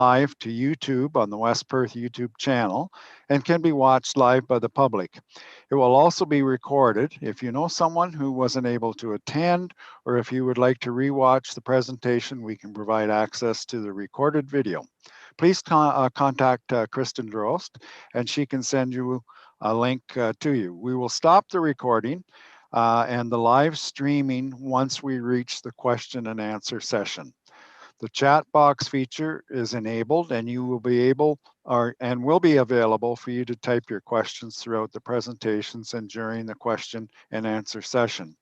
live to YouTube on the West Perth YouTube channel and can be watched live by the public. It will also be recorded. If you know someone who wasn't able to attend, or if you would like to rewatch the presentation, we can provide access to the recorded video. Please contact Kristen Drost and she can send you a link to you. We will stop the recording and the live streaming once we reach the question and answer session. The chat box feature is enabled and you will be able and will be available for you to type your questions throughout the presentations and during the question and answer session.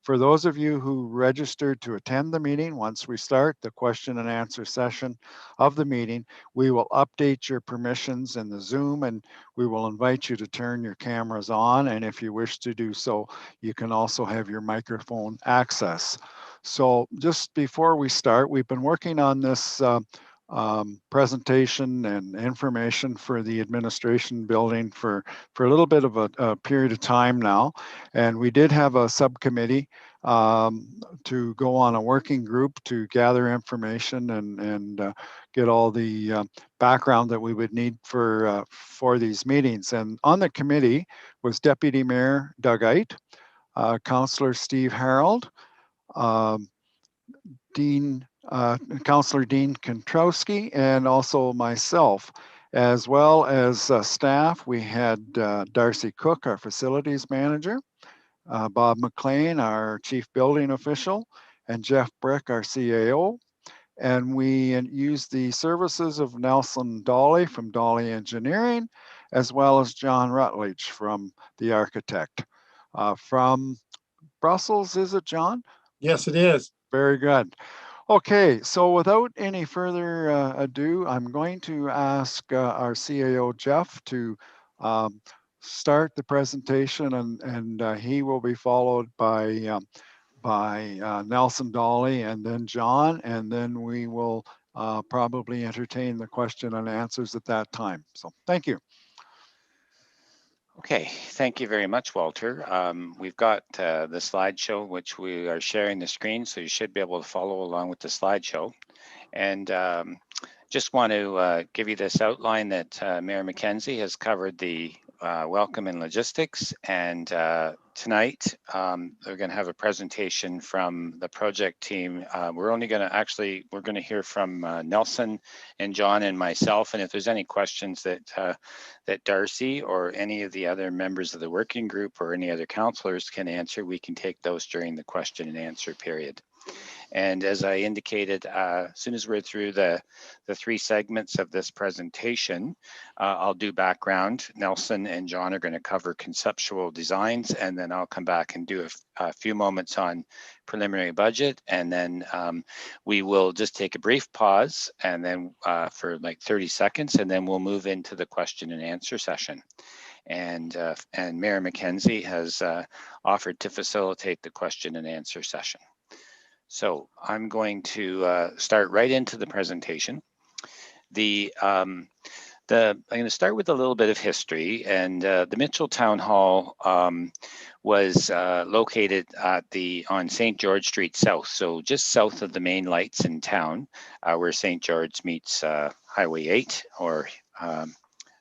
For those of you who registered to attend the meeting, once we start the question and answer session of the meeting, we will update your permissions in the Zoom and we will invite you to turn your cameras on. And if you wish to do so, you can also have your microphone access. So just before we start, we've been working on this presentation and information for the administration building for a little bit of a period of time now. And we did have a subcommittee to go on a working group to gather information and get all the background that we would need for these meetings. And on the committee was Deputy Mayor Doug Eit, Councillor Steve Harold, Councillor Dean Kontrowski, and also myself, as well as staff. We had Darcy Cook, our facilities manager, Bob McLean, our chief building official, and Jeff Brick, our CAO. And we used the services of Nelson Dolly from Dolly Engineering, as well as John Rutledge from the architect. From Brussels, is it, John? Yes, it is. Very good. Okay, so without any further ado, I'm going to ask our CAO, Jeff, to start the presentation, and he will be followed by Nelson Dolly and then John, and then we will probably entertain the question and answers at that time. So thank you. Okay, thank you very much, Walter. We've got the slideshow, which we are sharing the screen, so you should be able to follow along with the slideshow. And just want to give you this outline that Mayor McKenzie has covered the welcome and logistics. And tonight, they're going to have a presentation from the project team. We're going to hear from Nelson and John and myself. And if there's any questions that Darcy or any of the other members of the working group or any other councillors can answer, we can take those during the question and answer period. And as I indicated, as soon as we're through the three segments of this presentation, I'll do background. Nelson and John are going to cover conceptual designs, and then I'll come back and do a few moments on preliminary budget. And then we will just take a brief pause and then for like 30 seconds, and then we'll move into the question and answer session. And Mayor McKenzie has offered to facilitate the question and answer session. So I'm going to start right into the presentation. I'm going to start with a little bit of history, and the Mitchell Town Hall was located on St. George Street South, so just south of the main lights in town, where St. George meets Highway 8 or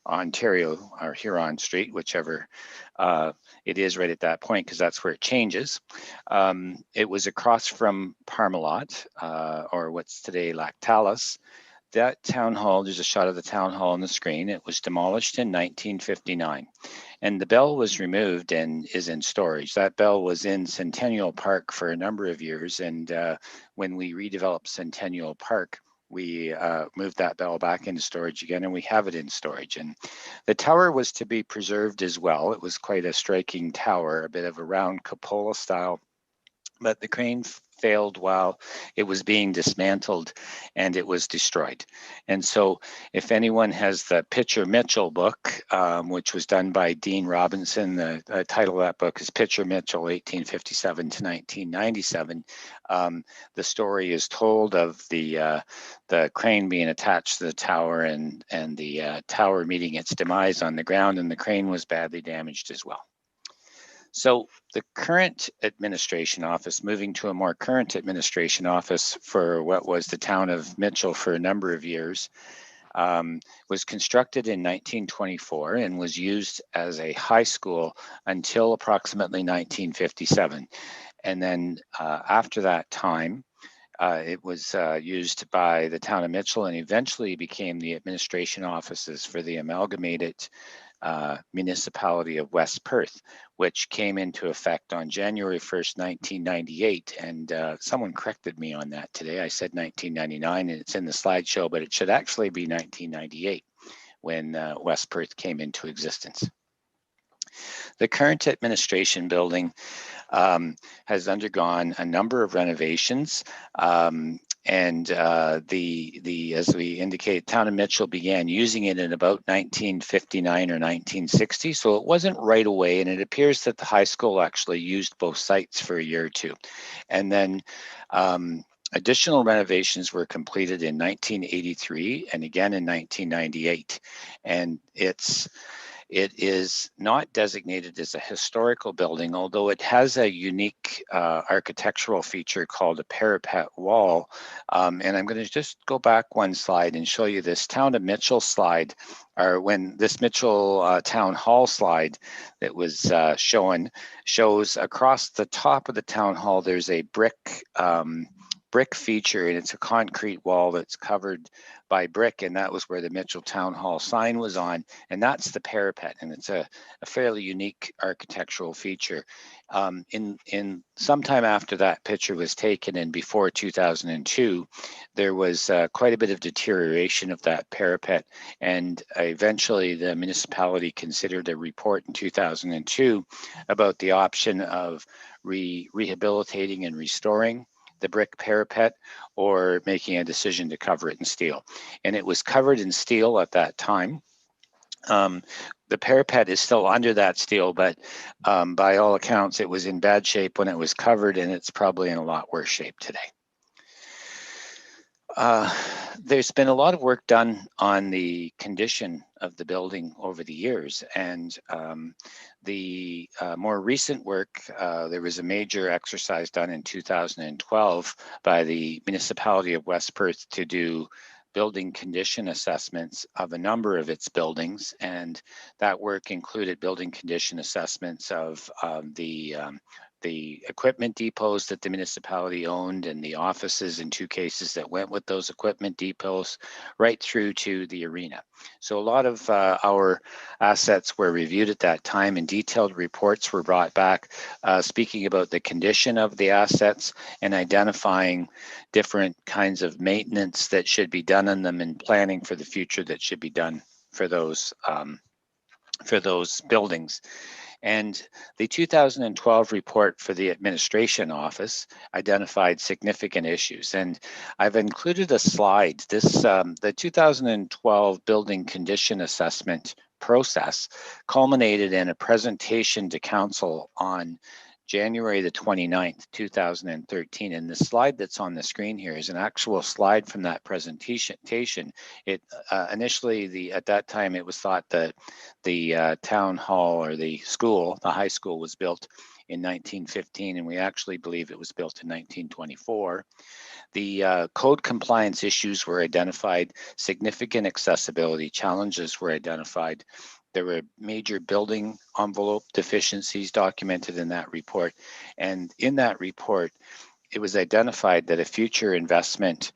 Ontario or Huron Street, whichever it is right at that point, because that's where it changes. It was across from Parmalat, or what's today Lactalis. That town hall, there's a shot of the town hall on the screen. It was demolished in 1959, and the bell was removed and is in storage. That bell was in Centennial Park for a number of years, and when we redeveloped Centennial Park, we moved that bell back into storage again, and we have it in storage. And the tower was to be preserved as well. It was quite a striking tower, a bit of a round cupola style, but the crane failed while it was being dismantled and it was destroyed. And so if anyone has the Pitcher Mitchell book, which was done by Dean Robinson, the title of that book is Pitcher Mitchell, 1857 to 1997. The story is told of the crane being attached to the tower and the tower meeting its demise on the ground, and the crane was badly damaged as well. So the current administration office, moving to a more current administration office for what was the town of Mitchell for a number of years, was constructed in 1924 and was used as a high school until approximately 1957. And then after that time, it was used by the town of Mitchell and eventually became the administration offices for the amalgamated Municipality of West Perth, which came into effect on January 1st, 1998. And someone corrected me on that today. I said 1999 and it's in the slideshow, but it should actually be 1998 when West Perth came into existence. The current administration building has undergone a number of renovations. And as we indicate, town of Mitchell began using it in about 1959 or 1960. So it wasn't right away. And it appears that the high school actually used both sites for a year or two. And then additional renovations were completed in 1983 and again in 1998. And it is not designated as a historical building, although it has a unique architectural feature called a parapet wall. And I'm going to just go back one slide and show you this town of Mitchell slide, or when this Mitchell Town Hall slide that was shows across the top of the town hall, there's a brick feature, and it's a concrete wall that's covered by brick, and that was where the Mitchell Town Hall sign was on, and that's the parapet, and it's a fairly unique architectural feature. In sometime after that picture was taken and before 2002, there was quite a bit of deterioration of that parapet, and eventually the municipality considered a report in 2002 about the option of rehabilitating and restoring the brick parapet or making a decision to cover it in steel. And it was covered in steel at that time. The parapet is still under that steel, but by all accounts, it was in bad shape when it was covered, and it's probably in a lot worse shape today. There's been a lot of work done on the condition of the building over the years, and the more recent work, there was a major exercise done in 2012 by the Municipality of West Perth to do building condition assessments of a number of its buildings, and that work included building condition assessments of the equipment depots that the municipality owned and the offices in 2 cases that went with those equipment depots, right through to the arena. So a lot of our assets were reviewed at that time, and detailed reports were brought back speaking about the condition of the assets and identifying different kinds of maintenance that should be done on them and planning for the future that should be done for those buildings. And the 2012 report for the administration office identified significant issues. And I've included a slide. The 2012 building condition assessment process culminated in a presentation to council on January the 29th, 2013. And the slide that's on the screen here is an actual slide from that presentation. It initially, at that time, it was thought that the town hall or the high school was built in 1915, and we actually believe it was built in 1924. The code compliance issues were identified, significant accessibility challenges were identified. There were major building envelope deficiencies documented in that report. And in that report, it was identified that a future investment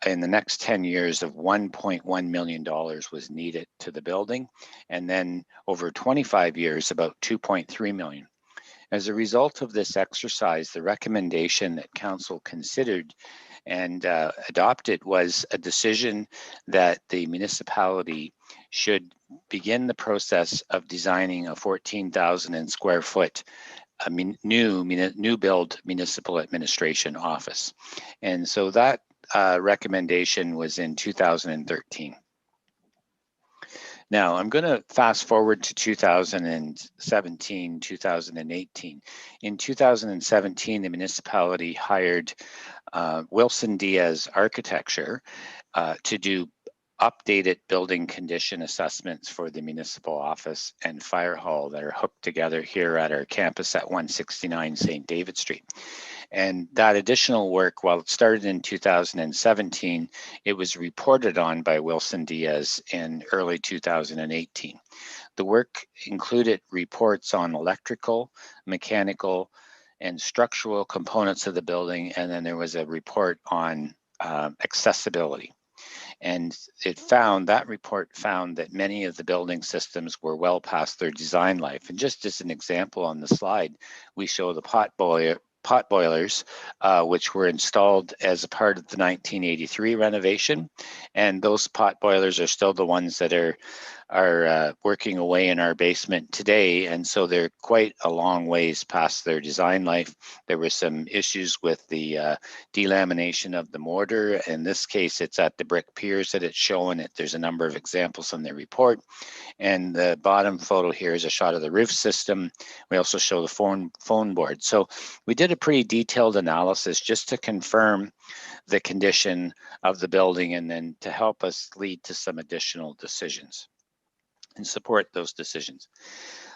in the next 10 years of $1.1 million was needed to the building. And then over 25 years, about 2.3 million. As a result of this exercise, the recommendation that council considered and adopted was a decision that the municipality should begin the process of designing a 14,000 square foot new build municipal administration office. And so that recommendation was in 2013. Now, I'm going to fast forward to 2017, 2018. In 2017, the municipality hired Wilson Diaz Architecture to do updated building condition assessments for the municipal office and fire hall that are hooked together here at our campus at 169 St. David Street. And that additional work, while it started in 2017, it was reported on by Wilson Diaz in early 2018. The work included reports on electrical, mechanical, and structural components of the building, and then there was a report on accessibility. And that report found that many of the building systems were well past their design life. And just as an example on the slide, we show the pot boilers, which were installed as a part of the 1983 renovation. And those pot boilers are still the ones that are working away in our basement today. And so they're quite a long ways past their design life. There were some issues with the delamination of the mortar. In this case, it's at the brick piers that it's showing. There's a number of examples in the report. And the bottom photo here is a shot of the roof system. We also show the phone board. So we did a pretty detailed analysis just to confirm the condition of the building and then to help us lead to some additional decisions and support those decisions.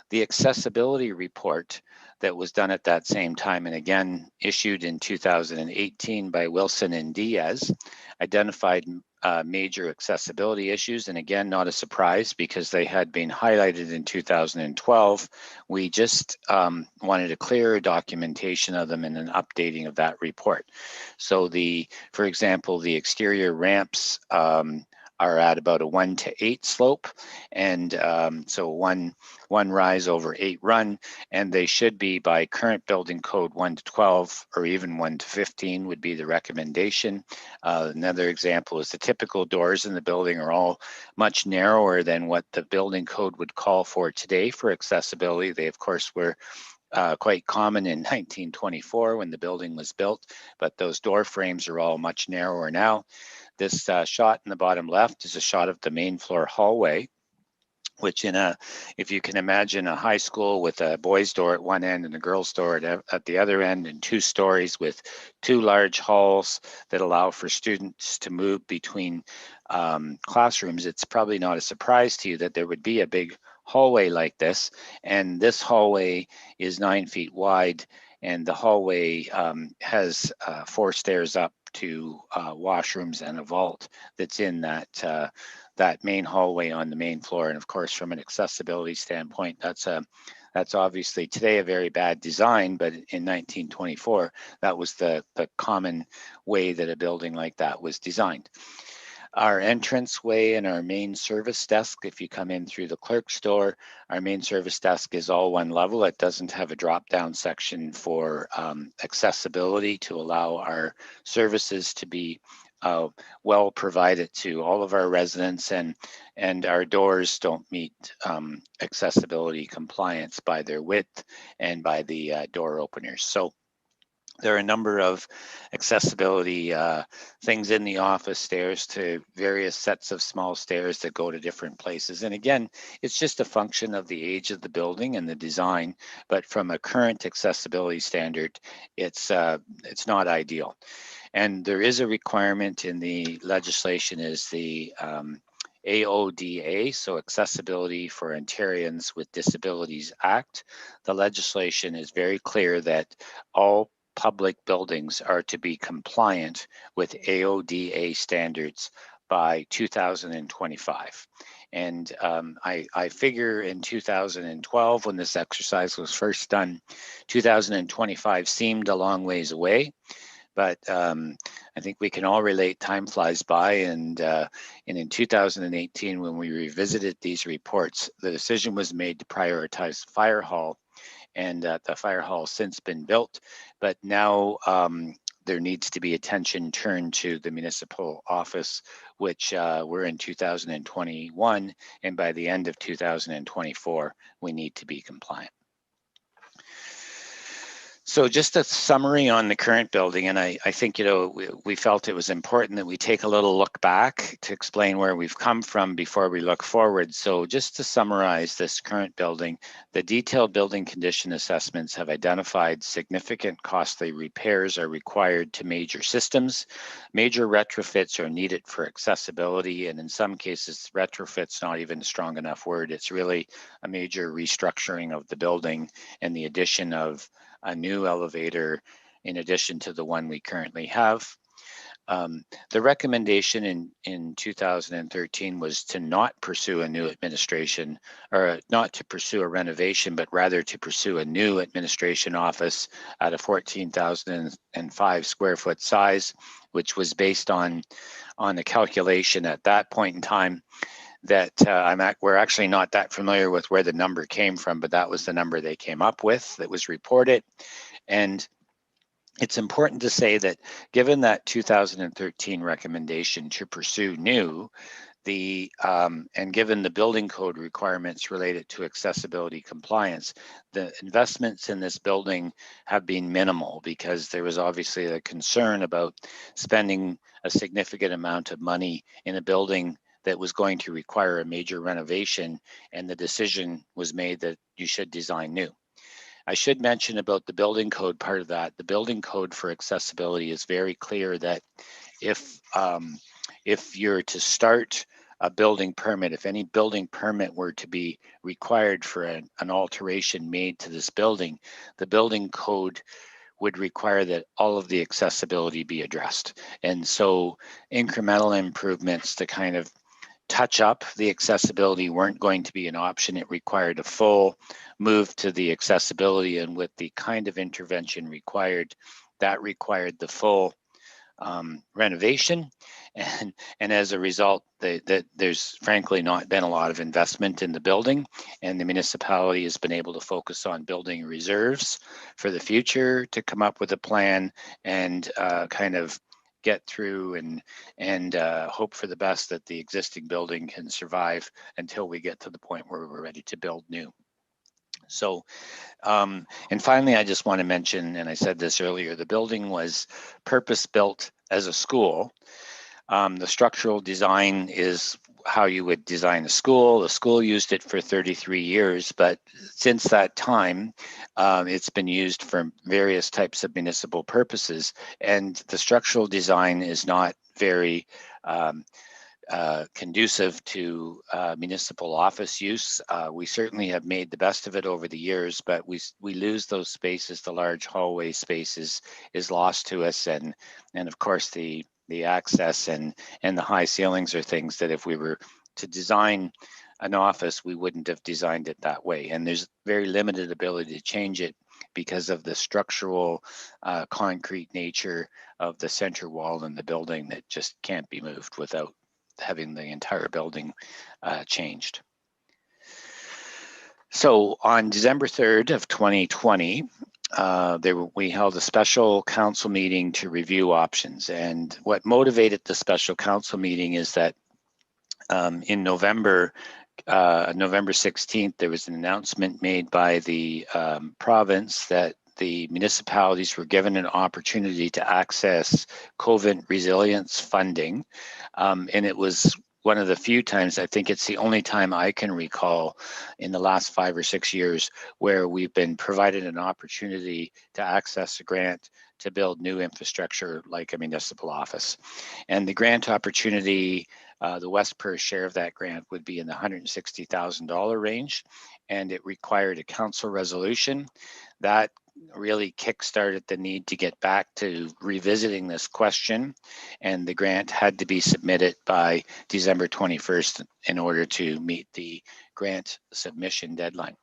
The accessibility report that was done at that same time, and again issued in 2018 by Wilson and Diaz, identified major accessibility issues. And again, not a surprise because they had been highlighted in 2012. We just wanted a clearer documentation of them and an updating of that report. So for example, the exterior ramps are at about a 1-to-8 slope, and so one rise over 8 run, and they should be by current building code 1-to-12 or even 1-to-15 would be the recommendation. Another example is the typical doors in the building are all much narrower than what the building code would call for today for accessibility. They of course were quite common in 1924 when the building was built, but those door frames are all much narrower now. This shot in the bottom left is a shot of the main floor hallway, which if you can imagine a high school with a boys' door at one end and a girls' door at the other end, and 2 stories with 2 large halls that allow for students to move between classrooms, it's probably not a surprise to you that there would be a big hallway like this. And this hallway is 9 feet wide, and the hallway has 4 stairs up to washrooms and a vault that's in that main hallway on the main floor. And of course, from an accessibility standpoint, that's obviously today a very bad design, but in 1924, that was the common way that a building like that was designed. Our entranceway and our main service desk, if you come in through the clerk's door, our main service desk is all one level. It doesn't have a drop-down section for accessibility to allow our services to be well provided to all of our residents, and our doors don't meet accessibility compliance by their width and by the door openers. So there are a number of accessibility things in the office, stairs to various sets of small stairs that go to different places. And again, it's just a function of the age of the building and the design, but from a current accessibility standard, it's not ideal. And there is a requirement in the legislation is the AODA, so Accessibility for Ontarians with Disabilities Act. The legislation is very clear that all public buildings are to be compliant with AODA standards by 2025. And I figure in 2012, when this exercise was first done, 2025 seemed a long ways away. But I think we can all relate time flies by, and in 2018, when we revisited these reports, the decision was made to prioritize fire hall, and the fire hall has since been built, but now there needs to be attention turned to the municipal office, which we're in 2021, and by the end of 2024, we need to be compliant. So just a summary on the current building, and I think, we felt it was important that we take a little look back to explain where we've come from before we look forward. So just to summarize this current building, the detailed building condition assessments have identified significant costly repairs are required to major systems. Major retrofits are needed for accessibility, and in some cases, retrofit's not even a strong enough word. It's really a major restructuring of the building and the addition of a new elevator in addition to the one we currently have. The recommendation in 2013 was to not pursue a new administration, or not to pursue a renovation, but rather to pursue a new administration office at a 14,005 square foot size, which was based on a calculation at that point in time that we're actually not that familiar with where the number came from, but that was the number they came up with that was reported. And it's important to say that given that 2013 recommendation to pursue new, and given the building code requirements related to accessibility compliance, the investments in this building have been minimal because there was obviously a concern about spending a significant amount of money in a building that was going to require a major renovation, and the decision was made that you should design new. I should mention about the building code part of that. The building code for accessibility is very clear that if you're to start a building permit, if any building permit were to be required for an alteration made to this building, the building code would require that all of the accessibility be addressed. And so incremental improvements to kind of touch up the accessibility weren't going to be an option. It required a full move to the accessibility, and with the kind of intervention required, that required the full renovation. And as a result, there's frankly not been a lot of investment in the building, and the municipality has been able to focus on building reserves for the future to come up with a plan and kind of get through and hope for the best that the existing building can survive until we get to the point where we're ready to build new. So, and finally, I just want to mention, and I said this earlier, the building was purpose-built as a school. The structural design is how you would design a school. The school used it for 33 years, but since that time, it's been used for various types of municipal purposes. And the structural design is not very conducive to municipal office use. We certainly have made the best of it over the years, but we lose those spaces. The large hallway spaces is lost to us, and of course the access and the high ceilings are things that if we were to design an office, we wouldn't have designed it that way. And there's very limited ability to change it because of the structural concrete nature of the center wall in the building that just can't be moved without having the entire building changed. So on December 3rd of 2020, we held a special council meeting to review options. And what motivated the special council meeting is that in November 16th, there was an announcement made by the province that the municipalities were given an opportunity to access COVID resilience funding. And it was one of the few times, I think it's the only time I can recall in the last 5 or 6 years where we've been provided an opportunity to access a grant to build new infrastructure like a municipal office. And the grant opportunity, the West Perth share of that grant would be in the $160,000 range, and it required a council resolution. That really kickstarted the need to get back to revisiting this question, and the grant had to be submitted by December 21st in order to meet the grant submission deadline.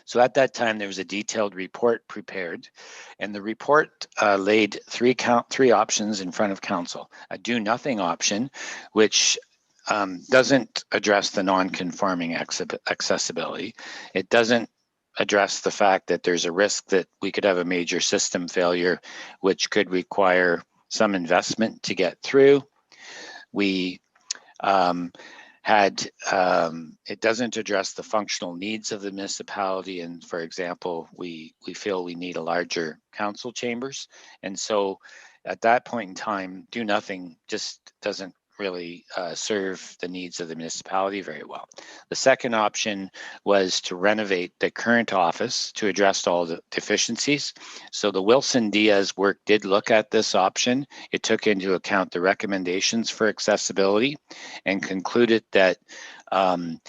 So at that time, there was a detailed report prepared, and the report laid three options in front of council. A do nothing option, which doesn't address the non-conforming accessibility. It doesn't address the fact that there's a risk that we could have a major system failure, which could require some investment to get through. We had, it doesn't address the functional needs of the municipality. And for example, we feel we need a larger council chambers. And so at that point in time, do nothing just doesn't really serve the needs of the municipality very well. The second option was to renovate the current office to address all the deficiencies. So the Wilson Diaz work did look at this option. It took into account the recommendations for accessibility and concluded that to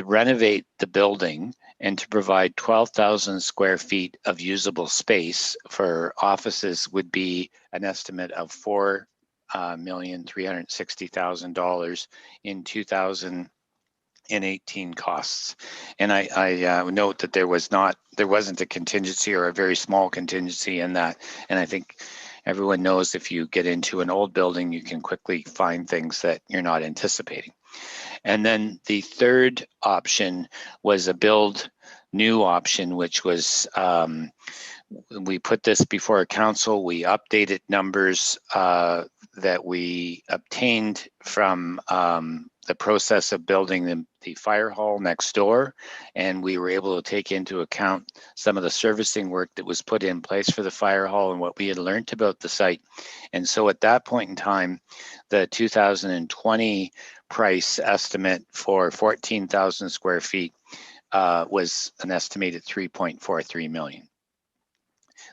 renovate the building and to provide 12,000 square feet of usable space for offices would be an estimate of $4,360,000 in 2018 costs. And I note that there wasn't a contingency or a very small contingency in that. And I think everyone knows if you get into an old building, you can quickly find things that you're not anticipating. And then the third option was a build new option, which was we put this before council. We updated numbers that we obtained from the process of building the fire hall next door. And we were able to take into account some of the servicing work that was put in place for the fire hall and what we had learned about the site. And so at that point in time, the 2020 price estimate for 14,000 square feet was an estimated 3.43 million.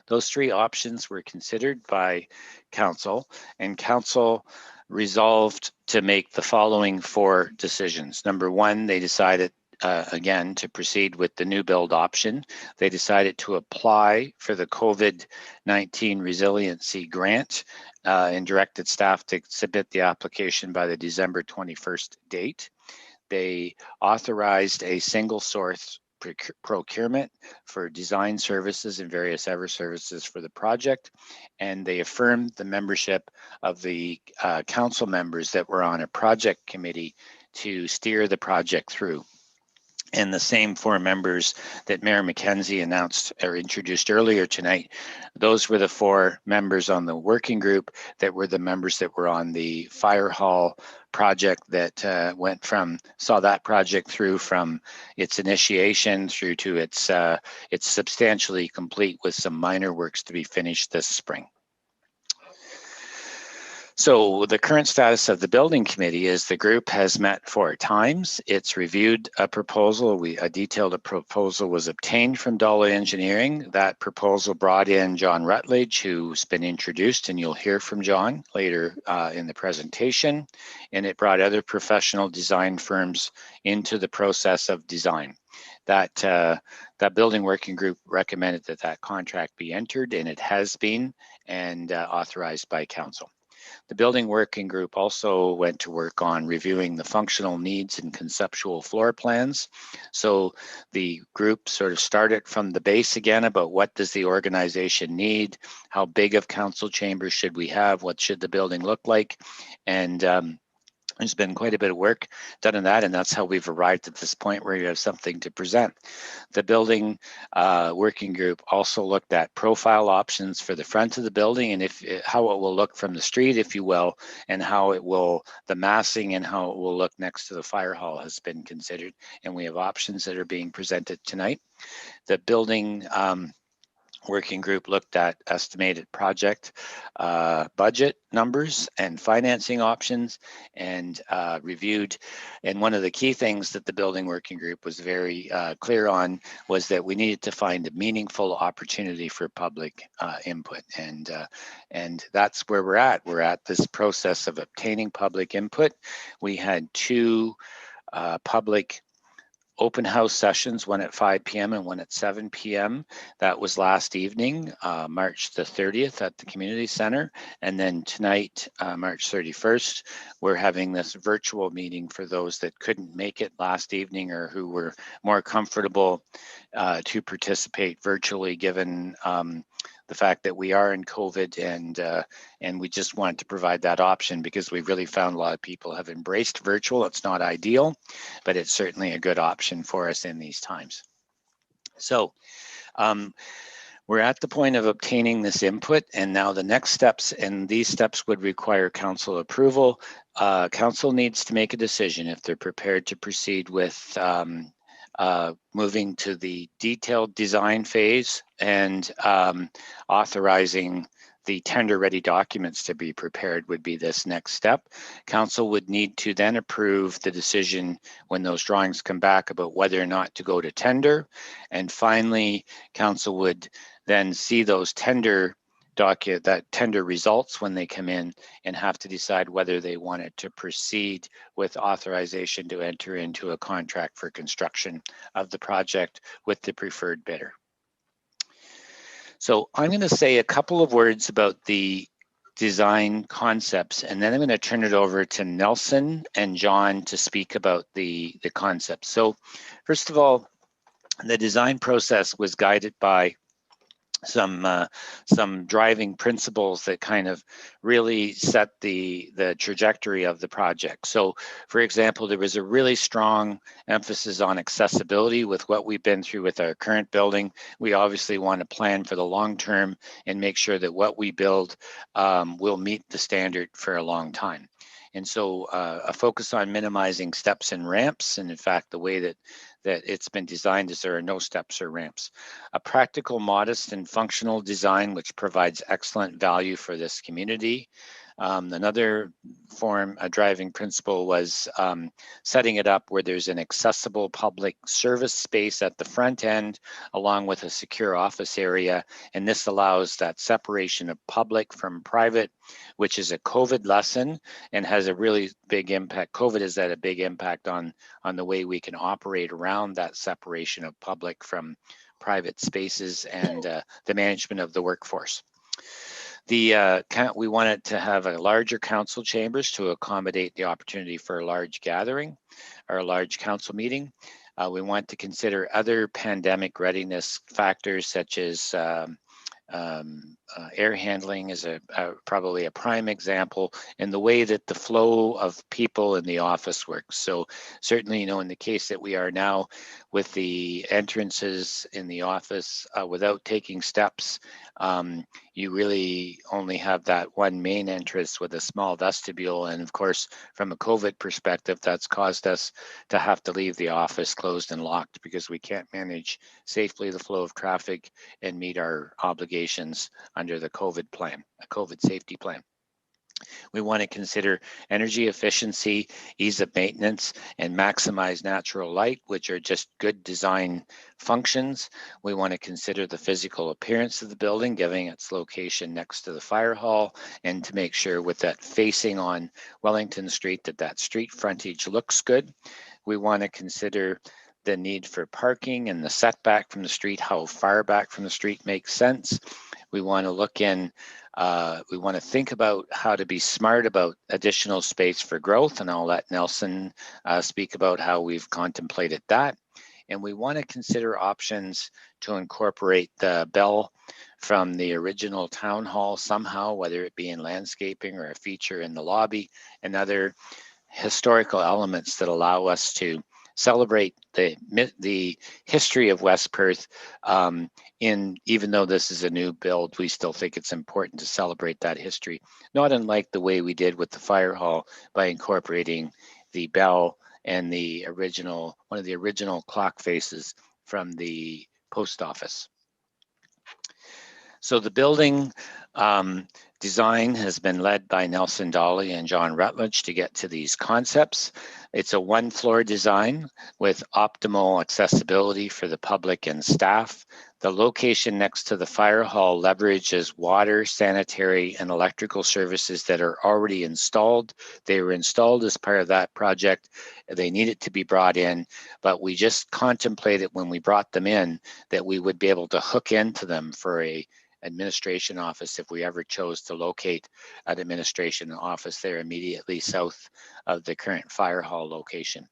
Those three options were considered by council, and council resolved to make the following four decisions. Number one, they decided again to proceed with the new build option. They decided to apply for the COVID-19 resiliency grant and directed staff to submit the application by the December 21st date. They authorized a single source procurement for design services and various other services for the project. And they affirmed the membership of the council members that were on a project committee to steer the project through. And the same four members that Mayor McKenzie announced or introduced earlier tonight, those were the four members on the working group that were the members that were on the fire hall project that saw that project through from its initiation through to its substantially complete with some minor works to be finished this spring. So the current status of the building committee is the group has met 4 times. It's reviewed a proposal. A detailed proposal was obtained from Dollar Engineering. That proposal brought in John Rutledge, who's been introduced, and you'll hear from John later in the presentation. And it brought other professional design firms into the process of design. That building working group recommended that contract be entered, and it has been, and authorized by council. The building working group also went to work on reviewing the functional needs and conceptual floor plans. So the group sort of started from the base again about what does the organization need, how big of council chambers should we have, what should the building look like, and there's been quite a bit of work done on that, and that's how we've arrived at this point where you have something to present. The building working group also looked at profile options for the front of the building and how it will look from the street, if you will, and how it will, the massing and how it will look next to the fire hall has been considered. And we have options that are being presented tonight. The building working group looked at estimated project budget numbers and financing options and reviewed. And one of the key things that the building working group was very clear on was that we needed to find a meaningful opportunity for public input. And that's where we're at. We're at this process of obtaining public input. We had 2 public open house sessions, one at 5 p.m. and one at 7 p.m. That was last evening, March the 30th at the community center. And then tonight, March 31st, we're having this virtual meeting for those that couldn't make it last evening or who were more comfortable to participate virtually, given the fact that we are in COVID, and we just wanted to provide that option because we really found a lot of people have embraced virtual. It's not ideal, but it's certainly a good option for us in these times. So We're at the point of obtaining this input, and now the next steps, and these steps would require council approval. Council needs to make a decision if they're prepared to proceed with moving to the detailed design phase and authorizing the tender-ready documents to be prepared would be this next step. Council would need to then approve the decision when those drawings come back about whether or not to go to tender. And finally, council would then see those tender results when they come in and have to decide whether they wanted to proceed with authorization to enter into a contract for construction of the project with the preferred bidder. So I'm going to say a couple of words about the design concepts, and then I'm going to turn it over to Nelson and John to speak about the concepts. So first of all, the design process was guided by some driving principles that kind of really set the trajectory of the project. So, for example, there was a really strong emphasis on accessibility with what we've been through with our current building. We obviously want to plan for the long term and make sure that what we build will meet the standard for a long time. And so a focus on minimizing steps and ramps. And in fact, the way that it's been designed is there are no steps or ramps. A practical, modest, and functional design which provides excellent value for this community. Another a driving principle was setting it up where there's an accessible public service space at the front end, along with a secure office area. And this allows that separation of public from private, which is a COVID lesson and has a really big impact. COVID has had a big impact on the way we can operate around that separation of public from private spaces and the management of the workforce. We wanted to have a larger council chambers to accommodate the opportunity for a large gathering or a large council meeting. We want to consider other pandemic readiness factors such as air handling is probably a prime example, in the way that the flow of people in the office works. So certainly, in the case that we are now with the entrances in the office without taking steps, you really only have that one main entrance with a small vestibule. And of course, from a COVID perspective, that's caused us to have to leave the office closed and locked because we can't manage safely the flow of traffic and meet our obligations under the COVID plan, a COVID safety plan. We want to consider energy efficiency, ease of maintenance, and maximize natural light, which are just good design functions. We want to consider the physical appearance of the building, given its location next to the fire hall, and to make sure with that facing on Wellington Street that street frontage looks good. We want to consider the need for parking and the setback from the street, how far back from the street makes sense. We want to look in, we want to think about how to be smart about additional space for growth, and I'll let Nelson speak about how we've contemplated that. And we want to consider options to incorporate the bell from the original town hall somehow, whether it be in landscaping or a feature in the lobby, and other historical elements that allow us to celebrate the history of West Perth. Even though this is a new build, we still think it's important to celebrate that history, not unlike the way we did with the fire hall by incorporating the bell and one of the original clock faces from the post office. So the building design has been led by Nelson Dolly and John Rutledge to get to these concepts. It's a one-floor design with optimal accessibility for the public and staff. The location next to the fire hall leverages water, sanitary, and electrical services that are already installed. They were installed as part of that project. They needed to be brought in, but we just contemplated when we brought them in that we would be able to hook into them for a administration office if we ever chose to locate an administration office there immediately south of the current fire hall location.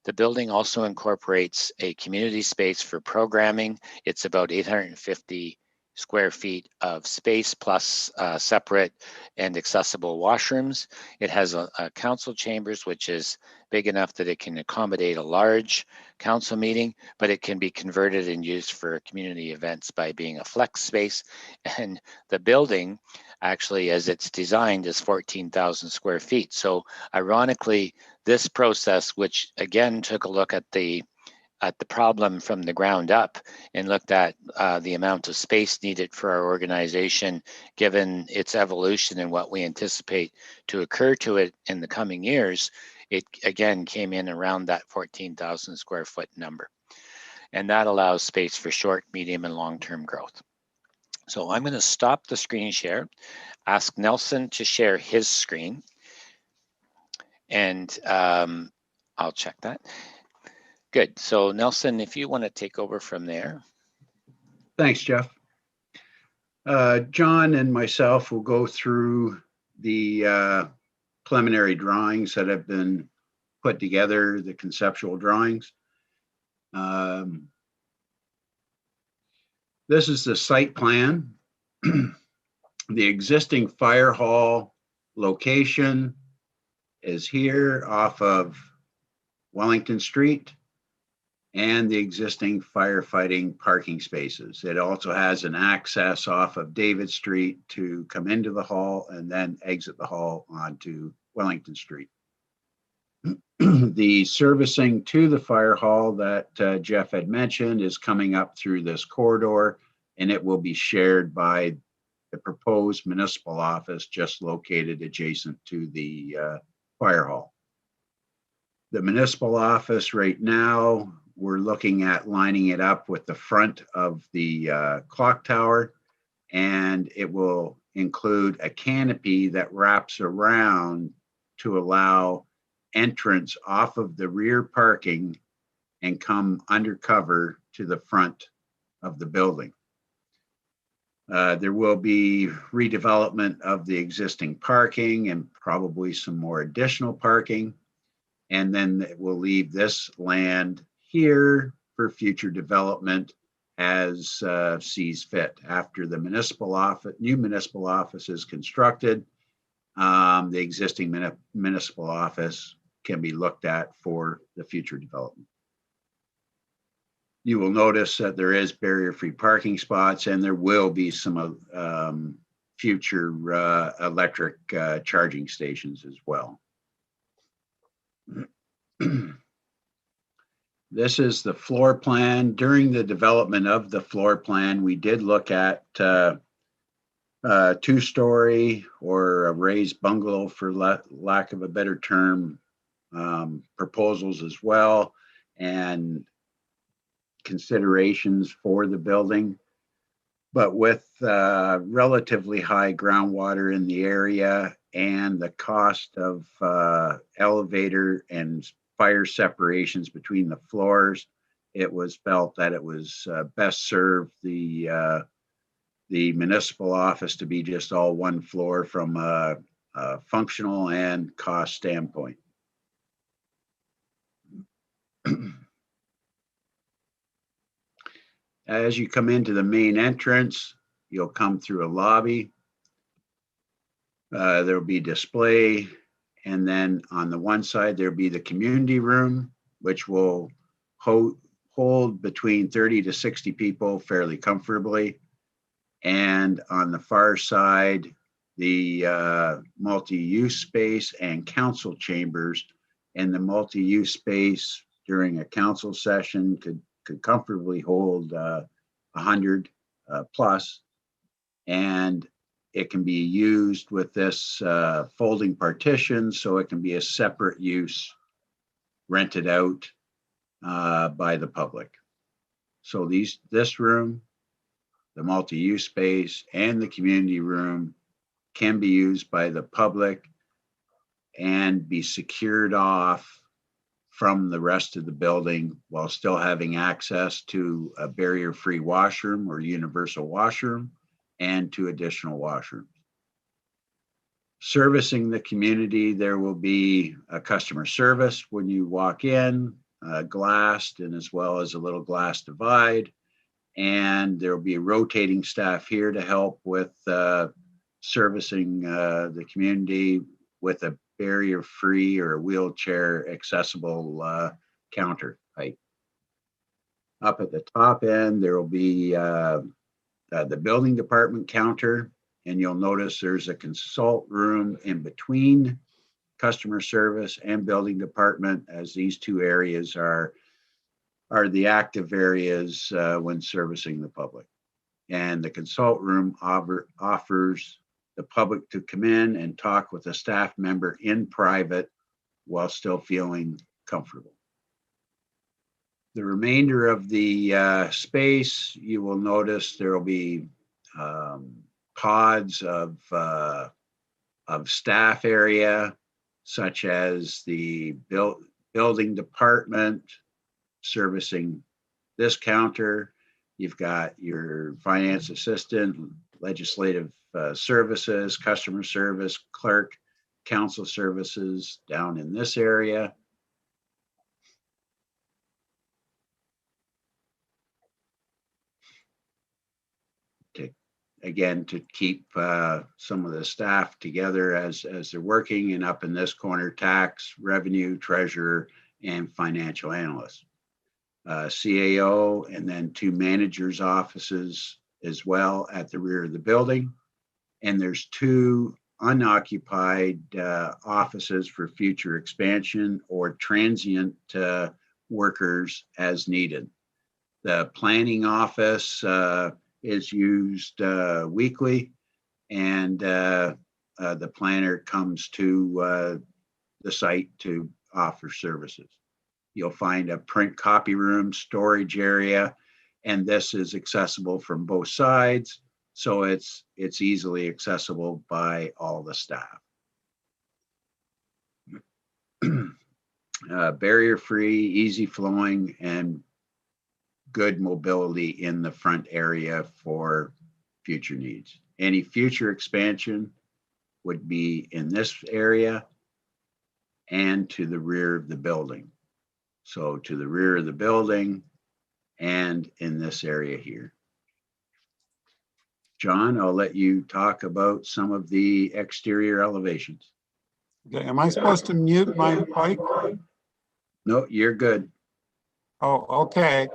The building also incorporates a community space for programming. It's about 850 square feet of space plus separate and accessible washrooms. It has a council chambers, which is big enough that it can accommodate a large council meeting, but it can be converted and used for community events by being a flex space. And the building, actually, as it's designed, is 14,000 square feet. So ironically, this process, which again took a look at the problem from the ground up and looked at the amount of space needed for our organization, given its evolution and what we anticipate to occur to it in the coming years, it again came in around that 14,000 square foot number. And that allows space for short, medium, and long-term growth. So I'm going to stop the screen share, ask Nelson to share his screen, and I'll check that. Good. So Nelson, if you want to take over from there. Thanks, Jeff. John and myself will go through the preliminary drawings that have been put together, the conceptual drawings. This is the site plan. The existing fire hall location is here off of Wellington Street, and the existing firefighting parking spaces. It also has an access off of David Street to come into the hall and then exit the hall onto Wellington Street. The servicing to the fire hall that Jeff had mentioned is coming up through this corridor, and it will be shared by the proposed municipal office just located adjacent to the fire hall. The municipal office right now, we're looking at lining it up with the front of the clock tower, and it will include a canopy that wraps around to allow entrance off of the rear parking and come undercover to the front of the building. There will be redevelopment of the existing parking and probably some more additional parking. And then it will leave this land here for future development as sees fit. After the municipal office, new municipal office is constructed, the existing municipal office can be looked at for the future development. You will notice that there is barrier-free parking spots, and there will be some future electric charging stations as well. This is the floor plan. During the development of the floor plan, we did look at two-story or a raised bungalow, for lack of a better term, proposals as well, and considerations for the building. But with relatively high groundwater in the area and the cost of elevator and fire separations between the floors, it was felt that it was best served the municipal office to be just all one floor from a functional and cost standpoint. As you come into the main entrance, you'll come through a lobby. There will be display, and then on the one side, there'll be the community room, which will hold between 30 to 60 people fairly comfortably. And on the far side, the multi-use space and council chambers. And the multi-use space during a council session could comfortably hold 100 plus, and it can be used with this folding partition, so it can be a separate use rented out by the public. So this room, the multi-use space, and the community room can be used by the public and be secured off from the rest of the building while still having access to a barrier-free washroom or universal washroom and to additional washrooms. Servicing the community, there will be a customer service when you walk in, glassed, and as well as a little glass divide. and there will be rotating staff here to help with servicing the community with a barrier-free or wheelchair accessible counter height. Up at the top end, there will be the building department counter, and you'll notice there's a consult room in between customer service and building department, as these two areas are the active areas when servicing the public. And the consult room offers the public to come in and talk with a staff member in private while still feeling comfortable. The remainder of the space, you will notice there will be pods of staff area, such as the building department servicing this counter. You've got your finance assistant, legislative services, customer service, clerk, council services down in this area. Again, to keep some of the staff together as they're working, and up in this corner, tax, revenue, treasurer, and financial analyst. CAO, and then 2 managers' offices as well at the rear of the building. And there's 2 unoccupied offices for future expansion or transient workers as needed. The planning office is used weekly, and the planner comes to the site to offer services. You'll find a print copy room, storage area, and this is accessible from both sides, so it's easily accessible by all the staff. Barrier-free, easy flowing, and good mobility in the front area for future needs. Any future expansion would be in this area and to the rear of the building. So to the rear of the building and in this area here. John, I'll let you talk about some of the exterior elevations. Okay, am I supposed to mute my mic? No, you're good. Oh, okay.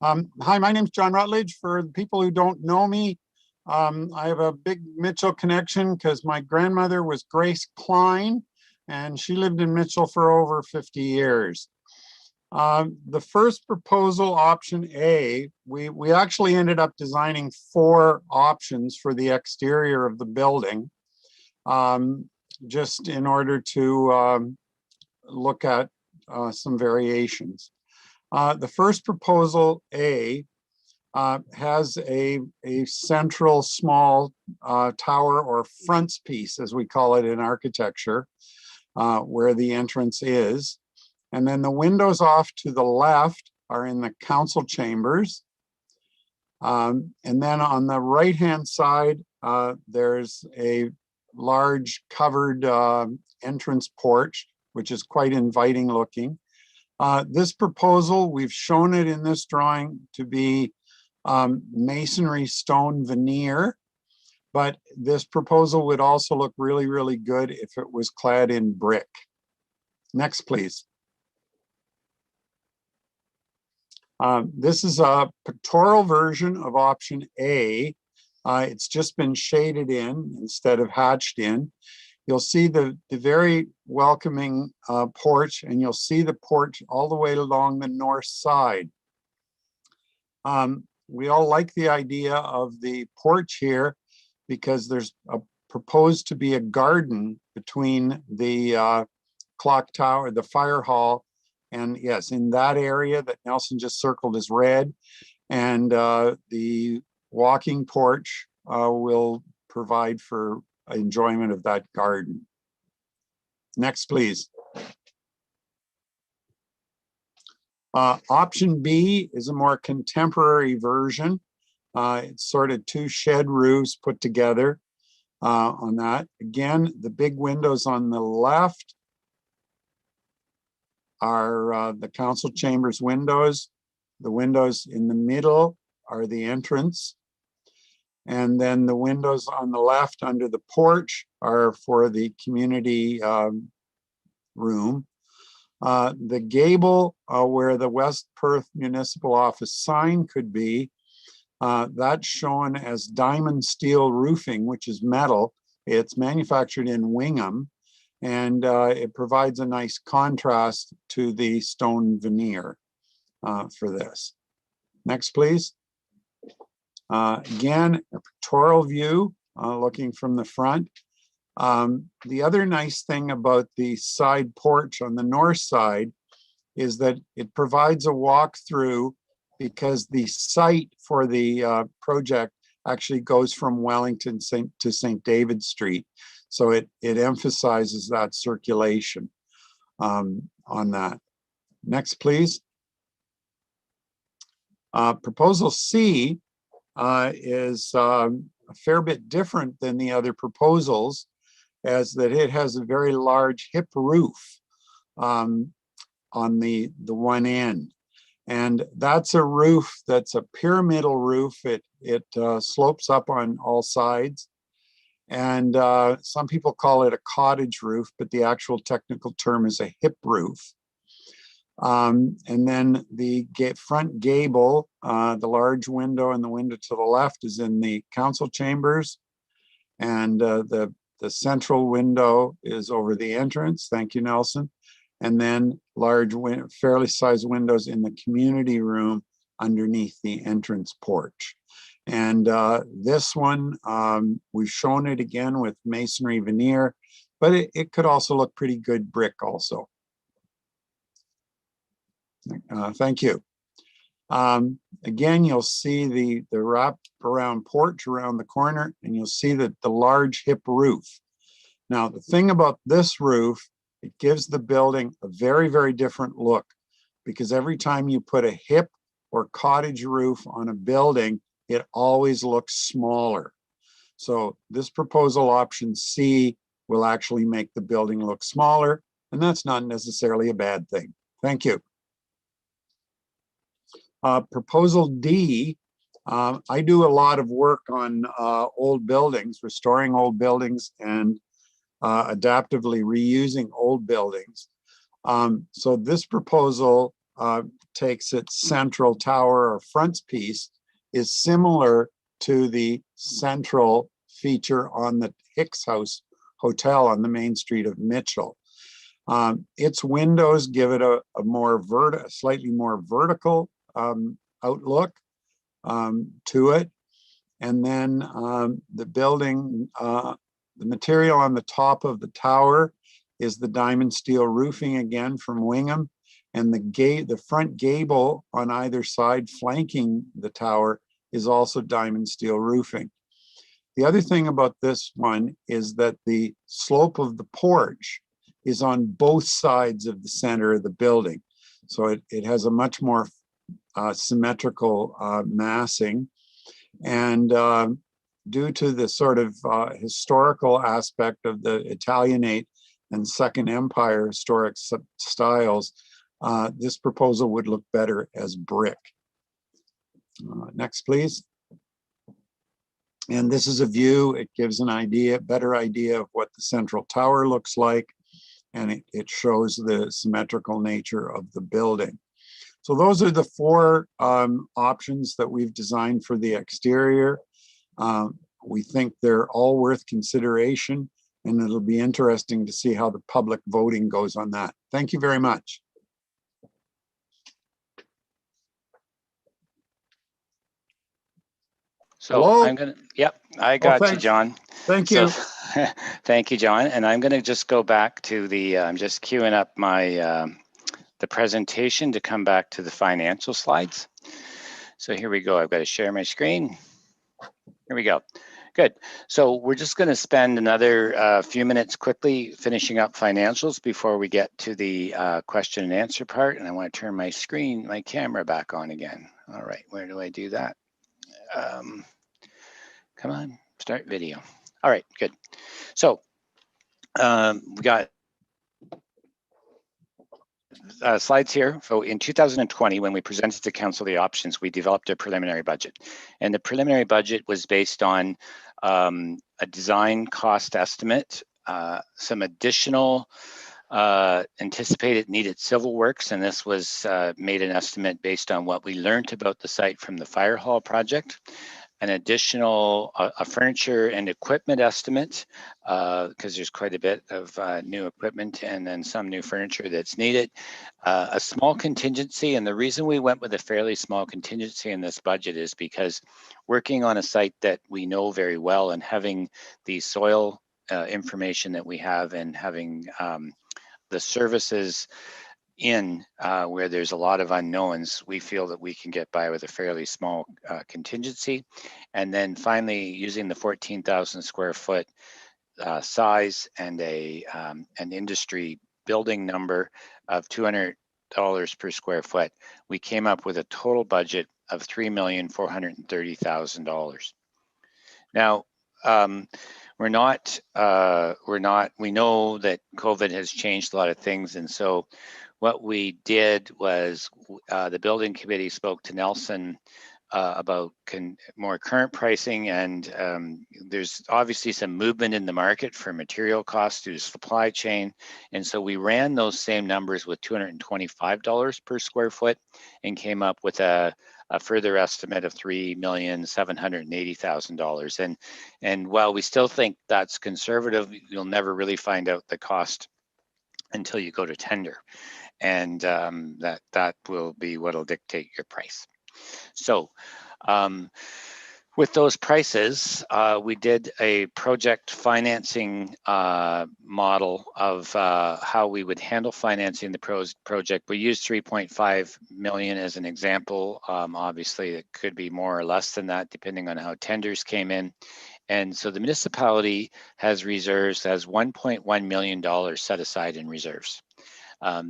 Hi, my name's John Rutledge. For the people who don't know me, I have a big Mitchell connection because my grandmother was Grace Klein, and she lived in Mitchell for over 50 years. The first proposal, option A, we actually ended up designing 4 options for the exterior of the building, just in order to look at some variations. The first proposal, A, has a central small tower or frontispiece, as we call it in architecture, where the entrance is. And then the windows off to the left are in the council chambers. And then on the right-hand side, there's a large covered entrance porch, which is quite inviting looking. This proposal, we've shown it in this drawing to be masonry stone veneer, but this proposal would also look really, really good if it was clad in brick. Next, please. This is a pictorial version of option A. It's just been shaded in instead of hatched in. You'll see the very welcoming porch, and you'll see the porch all the way along the north side. We all like the idea of the porch here because there's proposed to be a garden between the clock tower, the fire hall, and yes, in that area that Nelson just circled as red, and the walking porch will provide for enjoyment of that garden. Next, please. Option B is a more contemporary version. It's sort of 2 shed roofs put together on that. Again, the big windows on the left are the council chambers windows. The windows in the middle are the entrance. And then the windows on the left under the porch are for the community room. The gable where the West Perth Municipal Office sign could be, that's shown as diamond steel roofing, which is metal. It's manufactured in Wingham, and it provides a nice contrast to the stone veneer for this. Next, please. Again, a pictorial view looking from the front. The other nice thing about the side porch on the north side is that it provides a walkthrough, because the site for the project actually goes from Wellington to St. David Street. So it emphasizes that circulation on that. Next, please. Proposal C is a fair bit different than the other proposals, as that it has a very large hip roof on the one end. And that's a roof that's a pyramidal roof. It slopes up on all sides. And some people call it a cottage roof, but the actual technical term is a hip roof. And then the front gable, the large window and the window to the left is in the council chambers. And the central window is over the entrance. Thank you, Nelson. And then large, fairly sized windows in the community room underneath the entrance porch. And this one, we've shown it again with masonry veneer, but it could also look pretty good brick also. Thank you. Again, you'll see the wrapped around porch around the corner, and you'll see that the large hip roof. Now, the thing about this roof, it gives the building a very, very different look, because every time you put a hip or cottage roof on a building, it always looks smaller. So this proposal option C will actually make the building look smaller, and that's not necessarily a bad thing. Thank you. Proposal D, I do a lot of work on old buildings, restoring old buildings and adaptively reusing old buildings. So this proposal takes its central tower or frontispiece, is similar to the central feature on the Hicks House Hotel on the main street of Mitchell. Its windows give it a slightly more vertical outlook to it. And then the building, the material on the top of the tower is the diamond steel roofing again from Wingham. And the front gable on either side flanking the tower is also diamond steel roofing. The other thing about this one is that the slope of the porch is on both sides of the center of the building. So it has a much more symmetrical massing. And due to the sort of historical aspect of the Italianate and Second Empire historic styles, this proposal would look better as brick. Next, please. And this is a view. It gives an idea, better idea of what the central tower looks like, and it shows the symmetrical nature of the building. So those are the four options that we've designed for the exterior. We think they're all worth consideration, and it'll be interesting to see how the public voting goes on that. Thank you very much. So Hello? I'm gonna, yep, I got you, thanks. John. Thank you. So, thank you, John. And I'm gonna just go back to the, I'm just queuing up my, the presentation to come back to the financial slides. So here we go. I've got to share my screen. Here we go. Good. So we're just going to spend another few minutes quickly finishing up financials before we get to the question and answer part. And I want to turn my screen, my camera back on again. All right, where do I do that? Come on, start video. All right, good. So we got slides here. So in 2020, when we presented to council the options, we developed a preliminary budget. And the preliminary budget was based on a design cost estimate, some additional anticipated needed civil works, and this was made an estimate based on what we learned about the site from the fire hall project. An additional a furniture and equipment estimate, because there's quite a bit of new equipment and then some new furniture that's needed. A small contingency, and the reason we went with a fairly small contingency in this budget is because working on a site that we know very well and having the soil information that we have and having the services in where there's a lot of unknowns, we feel that we can get by with a fairly small contingency. And then finally, using the 14,000 square foot size and an industry building number of $200 per square foot, we came up with a total budget of $3,430,000. Now, we know that COVID has changed a lot of things, and so what we did was the building committee spoke to Nelson about more current pricing, and there's obviously some movement in the market for material costs due to supply chain, and so we ran those same numbers with $225 per square foot and came up with a further estimate of $3,780,000. And while we still think that's conservative, you'll never really find out the cost until you go to tender, and that will be what'll dictate your price. So with those prices, we did a project financing model of how we would handle financing the project. We used 3.5 million as an example. Obviously, it could be more or less than that, depending on how tenders came in. And so the municipality has reserves, has $1.1 million set aside in reserves.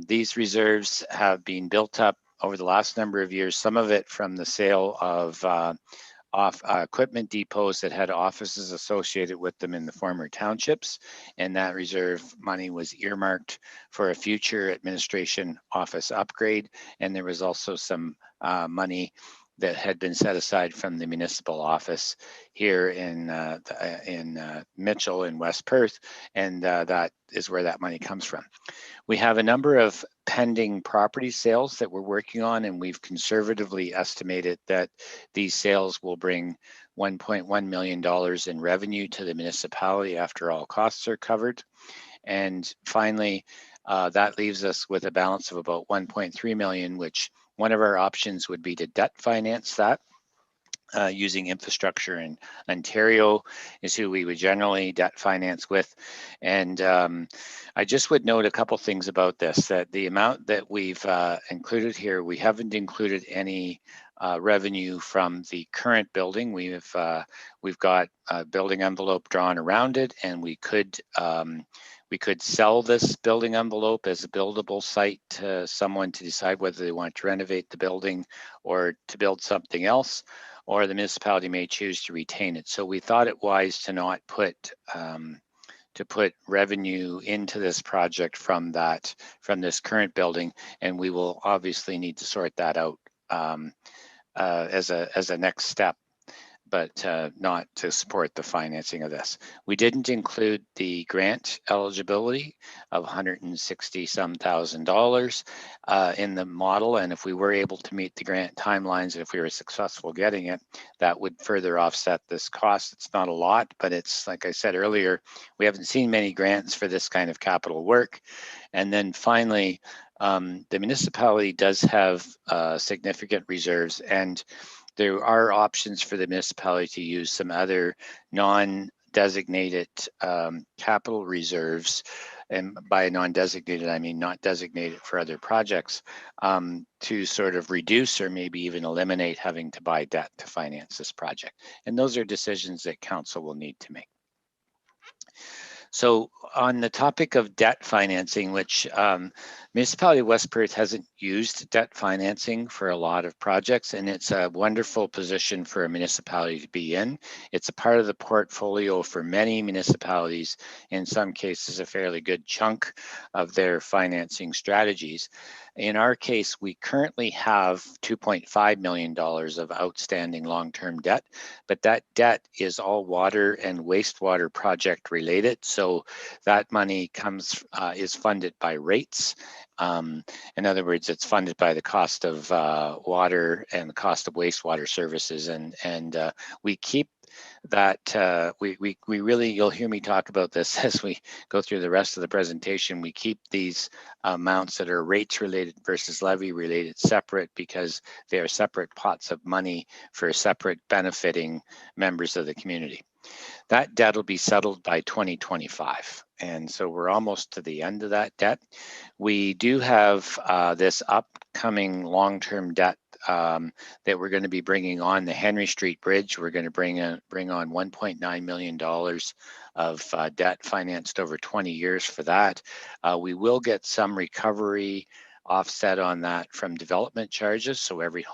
These reserves have been built up over the last number of years, some of it from the sale of equipment depots that had offices associated with them in the former townships, and that reserve money was earmarked for a future administration office upgrade. And there was also some money that had been set aside from the municipal office here in Mitchell in West Perth, and that is where that money comes from. We have a number of pending property sales that we're working on, and we've conservatively estimated that these sales will bring $1.1 million in revenue to the municipality after all costs are covered. And finally, that leaves us with a balance of about 1.3 million, which one of our options would be to debt finance that. Using infrastructure in Ontario is who we would generally debt finance with. And I just would note a couple things about this, that the amount that we've included here, we haven't included any revenue from the current building. We've got a building envelope drawn around it, and we could sell this building envelope as a buildable site to someone to decide whether they want to renovate the building or to build something else, or the municipality may choose to retain it. So we thought it wise to not put revenue into this project from this current building, and we will obviously need to sort that out as a next step, but not to support the financing of this. We didn't include the grant eligibility of $160,000 in the model, and if we were able to meet the grant timelines, and if we were successful getting it, that would further offset this cost. It's not a lot, but it's, like I said earlier, we haven't seen many grants for this kind of capital work. And then finally, the municipality does have significant reserves, and there are options for the municipality to use some other non-designated capital reserves. And by non-designated, I mean not designated for other projects, to sort of reduce or maybe even eliminate having to buy debt to finance this project. And those are decisions that council will need to make. So on the topic of debt financing, which Municipality of West Perth hasn't used debt financing for a lot of projects, and it's a wonderful position for a municipality to be in. It's a part of the portfolio for many municipalities, in some cases a fairly good chunk of their financing strategies. In our case, we currently have $2.5 million of outstanding long-term debt, but that debt is all water and wastewater project related. So that money is funded by rates. In other words, it's funded by the cost of water and the cost of wastewater services, and we keep that we really, you'll hear me talk about this as we go through the rest of the presentation. We keep these amounts that are rates related versus levy related separate because they are separate pots of money for separate benefiting members of the community. That debt will be settled by 2025. And so we're almost to the end of that debt. We do have this upcoming long-term debt that we're going to be bringing on the Henry Street Bridge. We're going to bring on $1.9 million of debt financed over 20 years for that. We will get some recovery offset on that from development charges. So every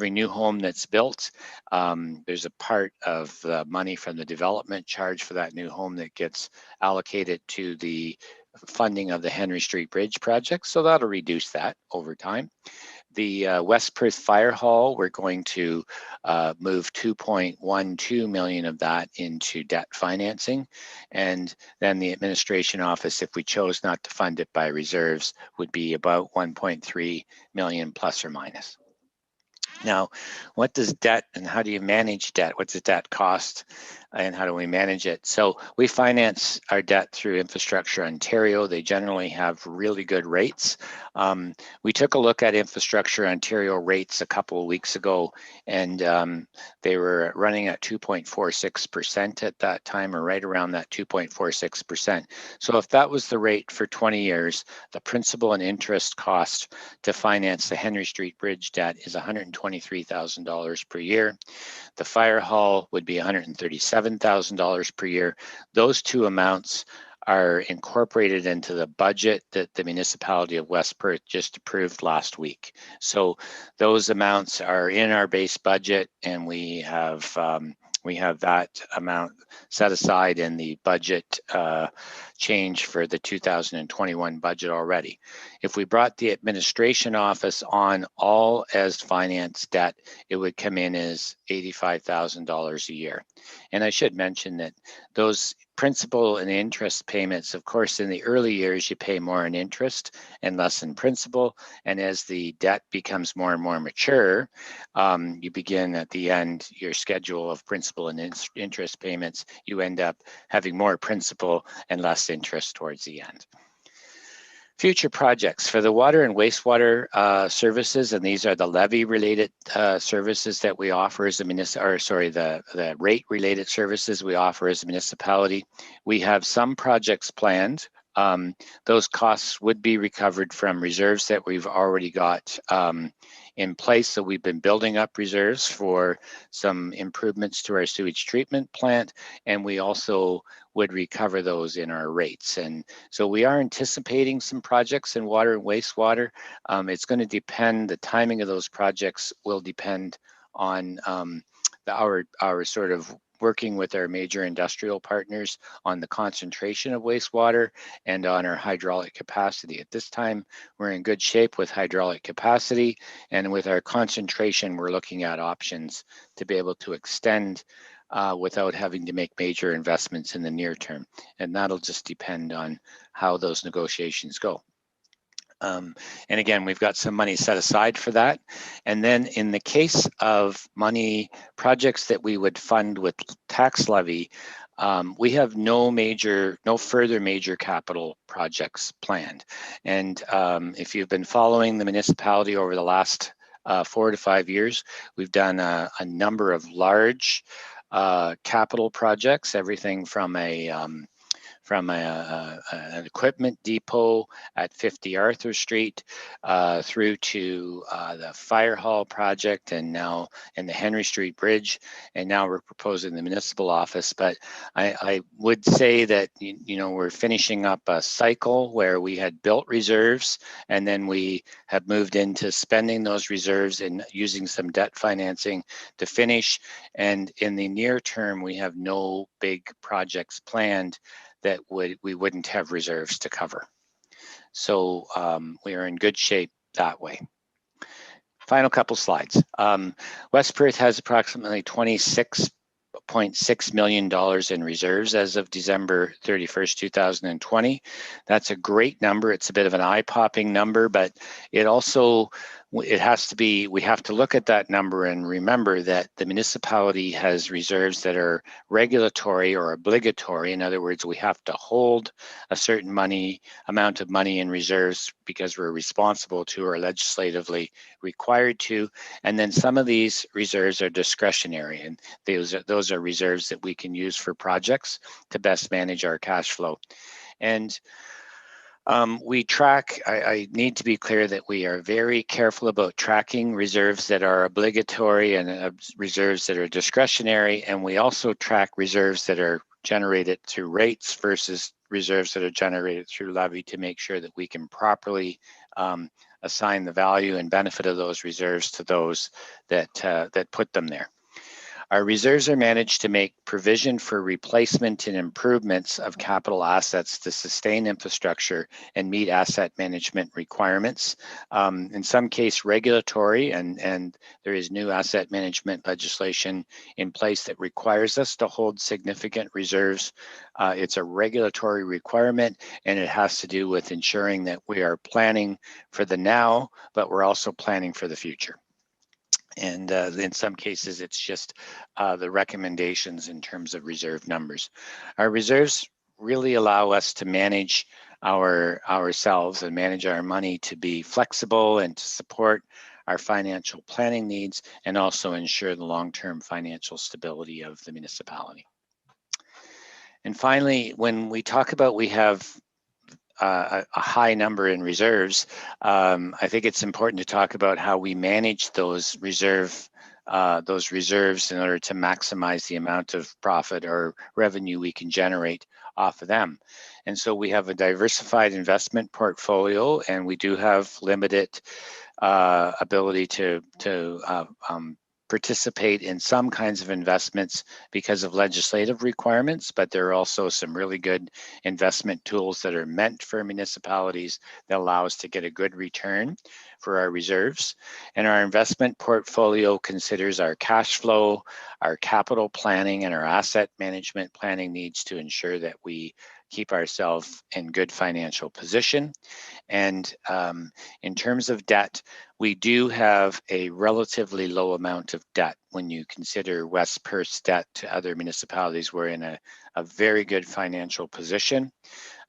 new home that's built, there's a part of the money from the development charge for that new home that gets allocated to the funding of the Henry Street Bridge project. So that'll reduce that over time. The West Perth Fire Hall, we're going to move 2.12 million of that into debt financing. And then the administration office, if we chose not to fund it by reserves, would be about 1.3 million plus or minus. Now, what does debt and how do you manage debt? What's the debt cost and how do we manage it? So we finance our debt through Infrastructure Ontario. They generally have really good rates. We took a look at Infrastructure Ontario rates a couple of weeks ago, and they were running at 2.46% at that time, or right around that 2.46%. So if that was the rate for 20 years, the principal and interest cost to finance the Henry Street Bridge debt is $123,000 per year. The fire hall would be $137,000 per year. Those two amounts are incorporated into the budget that the Municipality of West Perth just approved last week. So those amounts are in our base budget, and we have that amount set aside in the budget change for the 2021 budget already. If we brought the administration office on all as finance debt, it would come in as $85,000 a year. And I should mention that those principal and interest payments, of course, in the early years, you pay more in interest and less in principal. And as the debt becomes more and more mature, you begin at the end, your schedule of principal and interest payments, you end up having more principal and less interest towards the end. Future projects for the water and wastewater services, and these are the levy-related services that we offer as a the rate-related services we offer as a municipality. We have some projects planned. Those costs would be recovered from reserves that we've already got in place. So we've been building up reserves for some improvements to our sewage treatment plant, and we also would recover those in our rates. And so we are anticipating some projects in water and wastewater. It's going to depend, the timing of those projects will depend on our sort of working with our major industrial partners on the concentration of wastewater and on our hydraulic capacity. At this time, we're in good shape with hydraulic capacity, and with our concentration, we're looking at options to be able to extend without having to make major investments in the near term. And that'll just depend on how those negotiations go. And again, we've got some money set aside for that. And then in the case of money projects that we would fund with tax levy, we have no further major capital projects planned. And if you've been following the municipality over the last 4 to 5 years, we've done a number of large capital projects, everything from from an equipment depot at 50 Arthur Street through to the fire hall project, and now in the Henry Street Bridge, and now we're proposing the municipal office. But I would say that, you know, we're finishing up a cycle where we had built reserves, and then we have moved into spending those reserves and using some debt financing to finish. And in the near term, we have no big projects planned that we wouldn't have reserves to cover. So we are in good shape that way. Final couple slides. West Perth has approximately $26.6 million in reserves as of December 31st, 2020. That's a great number. It's a bit of an eye-popping number, but it also, it has to be, we have to look at that number and remember that the municipality has reserves that are regulatory or obligatory. In other words, we have to hold a certain amount of money in reserves because we're responsible to or legislatively required to. And then some of these reserves are discretionary, and those are reserves that we can use for projects to best manage our cash flow. And we track, I need to be clear that we are very careful about tracking reserves that are obligatory and reserves that are discretionary. And we also track reserves that are generated through rates versus reserves that are generated through levy to make sure that we can properly assign the value and benefit of those reserves to those that put them there. Our reserves are managed to make provision for replacement and improvements of capital assets to sustain infrastructure and meet asset management requirements. In some case, regulatory, and there is new asset management legislation in place that requires us to hold significant reserves. It's a regulatory requirement, and it has to do with ensuring that we are planning for the now, but we're also planning for the future. And in some cases, it's just the recommendations in terms of reserve numbers. Our reserves really allow us to manage ourselves and manage our money to be flexible and to support our financial planning needs and also ensure the long-term financial stability of the municipality. And finally, when we talk about we have a high number in reserves, I think it's important to talk about how we manage those reserves in order to maximize the amount of profit or revenue we can generate off of them. And so we have a diversified investment portfolio, and we do have limited ability to participate in some kinds of investments because of legislative requirements, but there are also some really good investment tools that are meant for municipalities that allow us to get a good return for our reserves. And our investment portfolio considers our cash flow, our capital planning, and our asset management planning needs to ensure that we keep ourselves in good financial position. And in terms of debt, we do have a relatively low amount of debt. When you consider West Perth's debt to other municipalities, we're in a very good financial position.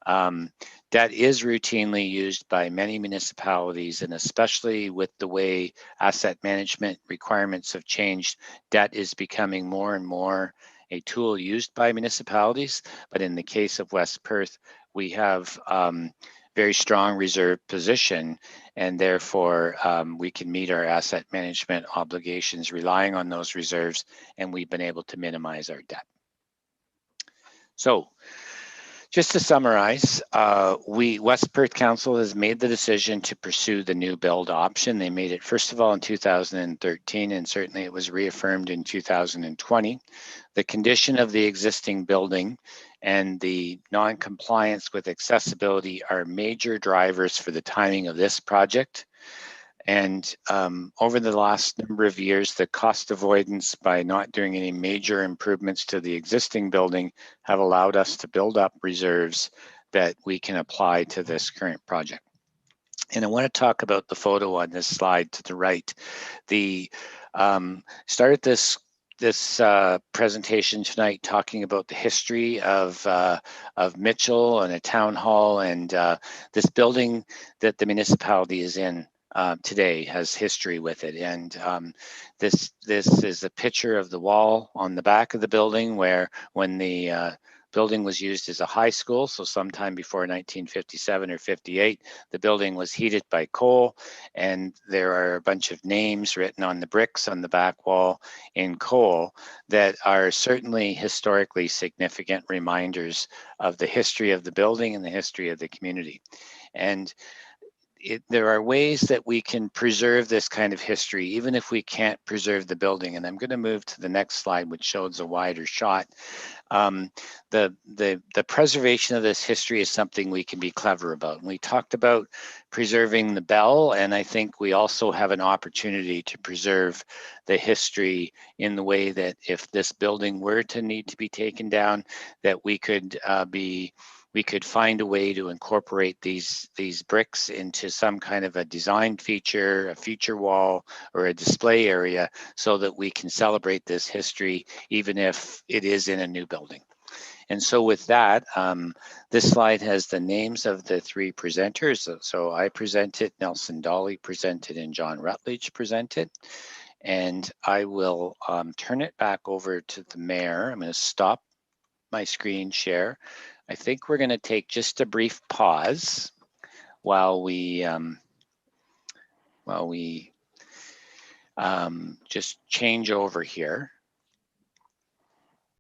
Debt is routinely used by many municipalities, and especially with the way asset management requirements have changed, debt is becoming more and more a tool used by municipalities. But in the case of West Perth, we have very strong reserve position, and therefore we can meet our asset management obligations relying on those reserves, and we've been able to minimize our debt. So just to summarize, West Perth Council has made the decision to pursue the new build option. They made it, first of all, in 2013, and certainly it was reaffirmed in 2020. The condition of the existing building and the non-compliance with accessibility are major drivers for the timing of this project. And over the last number of years, the cost avoidance by not doing any major improvements to the existing building have allowed us to build up reserves that we can apply to this current project. And I want to talk about the photo on this slide to the right. The started this presentation tonight talking about the history of Mitchell and a town hall, and this building that the municipality is in today has history with it. And this is a picture of the wall on the back of the building where when the building was used as a high school. So sometime before 1957 or 58, the building was heated by coal, and there are a bunch of names written on the bricks on the back wall in coal that are certainly historically significant reminders of the history of the building and the history of the community. And there are ways that we can preserve this kind of history, even if we can't preserve the building. And I'm going to move to the next slide, which shows a wider shot. The preservation of this history is something we can be clever about. And we talked about preserving the bell, and I think we also have an opportunity to preserve the history in the way that if this building were to need to be taken down, that we could find a way to incorporate these bricks into some kind of a design feature, a feature wall, or a display area, so that we can celebrate this history even if it is in a new building. And so with that, this slide has the names of the three presenters. So I presented, Nelson Dolly presented, and John Rutledge presented. And I will turn it back over to the mayor. I'm going to stop my screen share. I think we're going to take just a brief pause while we just change over here.